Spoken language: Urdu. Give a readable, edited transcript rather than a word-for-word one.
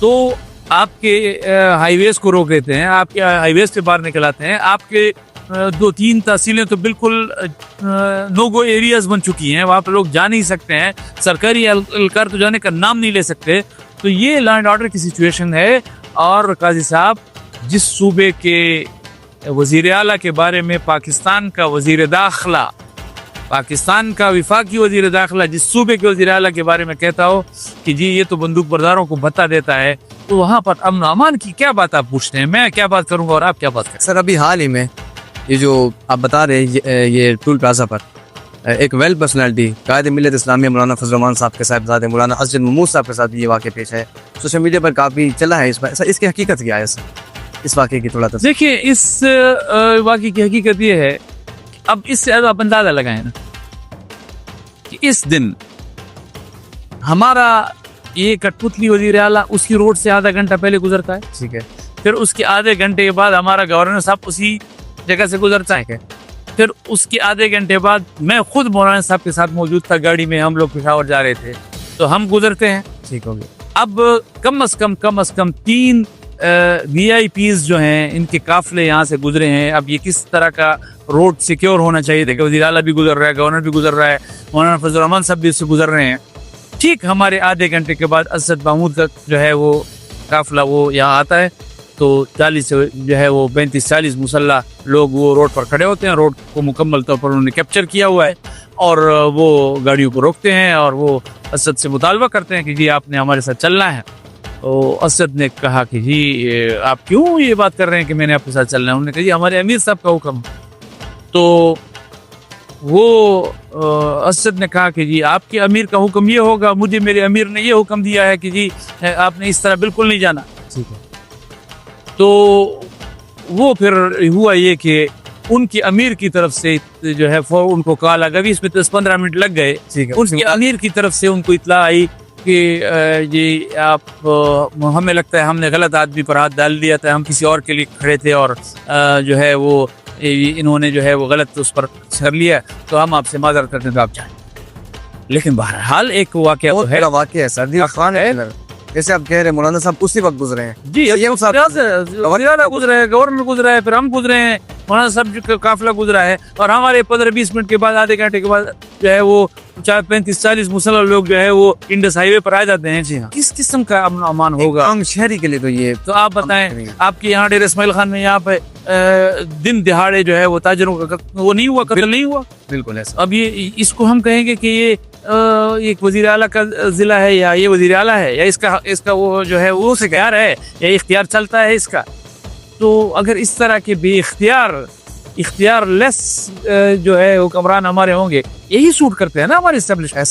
تو آپ کے ہائی ویز کو روک دیتے ہیں, آپ کے ہائی ویز سے باہر نکل آتے ہیں. آپ کے 2-3 تحصیلیں تو بالکل نو گو ایریاز بن چکی ہیں, وہاں پہ لوگ جا نہیں سکتے ہیں, سرکاری اہلکار تو جانے کا نام نہیں لے سکتے. تو یہ لا اینڈ آرڈر کی سچویشن ہے. اور قاضی صاحب, جس صوبے کے وزیر اعلیٰ کے بارے میں پاکستان کا وزیر داخلہ, پاکستان کا وفاقی وزیر داخلہ جس صوبے کے وزیر اعلیٰ کے بارے میں کہتا ہو کہ جی یہ تو بندوق برداروں کو بھتہ دیتا ہے, تو وہاں پر امن و امان کی کیا بات آپ پوچھتے ہیں؟ میں کیا بات کروں گا اور آپ کیا بات کریں؟ سر ابھی حال ہی میں یہ جو آپ بتا رہے ہیں یہ ٹول پلازا پر ایک ویل پرسنالٹی قائد ملت اسلامیہ مولانا فضل الرحمان صاحب کے صاحبزادے مولانا اسجد محمود صاحب کے ساتھ یہ واقعہ پیش ہے, سوشل میڈیا پر کافی چلا ہے. اس کی حقیقت کیا ہے سر, اس واقعے کی تھوڑا سا دیکھیے, اس واقعے کی حقیقت یہ ہے, اب اس سے آپ اندازہ لگائیں نا کہ اس دن ہمارا یہ کٹپتلی وزیر اعلیٰ اس کی روڈ سے آدھا گھنٹہ پہلے گزرتا ہے, ٹھیک ہے, پھر اس کے آدھے گھنٹے کے بعد ہمارا گورنر صاحب اسی جگہ سے گزرتا ہے, پھر اس کے آدھے گھنٹے بعد میں خود مولانا صاحب کے ساتھ موجود تھا, گاڑی میں ہم لوگ پشاور جا رہے تھے, تو ہم گزرتے ہیں. ٹھیک ہو گیا. اب کم از کم 3 VIP جو ہیں ان کے قافلے یہاں سے گزرے ہیں. اب یہ کس طرح کا روڈ سیکیور ہونا چاہیے تھا کہ وزیر اعلیٰ بھی گزر رہا ہے, گورنر بھی گزر رہا ہے, مولانا فضل الرحمان صاحب بھی اس سے گزر رہے ہیں. ٹھیک ہمارے آدھے گھنٹے کے بعد اسد محمود کا جو ہے وہ قافلہ وہ یہاں آتا ہے, تو 40 سے جو ہے وہ 35-40 مسلح لوگ وہ روڈ پر کھڑے ہوتے ہیں. روڈ کو مکمل طور پر انہوں نے کیپچر کیا ہوا ہے اور وہ گاڑیوں کو روکتے ہیں اور وہ اسد سے مطالبہ کرتے ہیں کہ جی آپ نے ہمارے ساتھ چلنا ہے. تو اسد نے کہا کہ جی آپ کیوں یہ بات کر رہے ہیں کہ میں نے آپ کے ساتھ چلنا ہے؟ انہوں نے کہا جی ہمارے امیر صاحب کا حکم. تو وہ اسد نے کہا کہ جی آپ کے امیر کا حکم یہ ہوگا, مجھے میرے امیر نے یہ حکم دیا ہے کہ جی آپ نے اس طرح بالکل نہیں جانا. ٹھیک ہے. تو وہ پھر ہوا یہ کہ ان کی امیر کی طرف سے جو ہے ان کو کال آ گئی, اس میں 10-15 منٹ لگ گئے. ان کی امیر کی طرف سے ان کو اطلاع آئی کہ یہ آپ ہمیں لگتا ہے ہم نے غلط آدمی پر ہاتھ ڈال دیا تھا, ہم کسی اور کے لیے کھڑے تھے اور جو ہے وہ انہوں نے جو ہے وہ غلط اس پر کر لیا, تو ہم آپ سے معذرت کرتے ہیں تو آپ جائیں. لیکن بہرحال ایک واقعہ بہت بڑا واقعہ ہے سر. خان ہے جیسے آپ کہہ رہے ہیں مولانا صاحب اسی وقت گزرے ہیں. جی وزیر اعلیٰ گزرے ہیں, گورنر گزرا ہے, پھر ہم گزرے ہیں, مولانا صاحب کا قافلہ گزرا ہے, اور ہمارے 15-20 منٹ کے بعد آدھے گھنٹے کے بعد جو ہے وہ 35-40 مسلح لوگ جو ہے وہ انڈس ہائی وے پر آ جاتے ہیں. کس قسم کا امن امان ہوگا عام شہری کے لیے؟ تو یہ تو آپ بتائیں, آپ کے یہاں ڈیر اسماعیل خان میں یہاں پہ دن دہاڑے جو ہے وہ تاجروں کا وہ نہیں ہوا, قتل نہیں ہوا. بالکل ایسا. اب یہ اس کو ہم کہیں گے کہ یہ ایک وزیر اعلیٰ کا ضلع ہے یا یہ وزیر اعلیٰ ہے یا اس کا وہ جو ہے وہ اختیار ہے یا اختیار چلتا ہے اس کا. تو اگر اس طرح کے بے اختیار لیس جو ہے حکمران ہمارے ہوں گے, یہی سوٹ کرتے ہیں نا ہمارے اسٹیبلشمنٹ.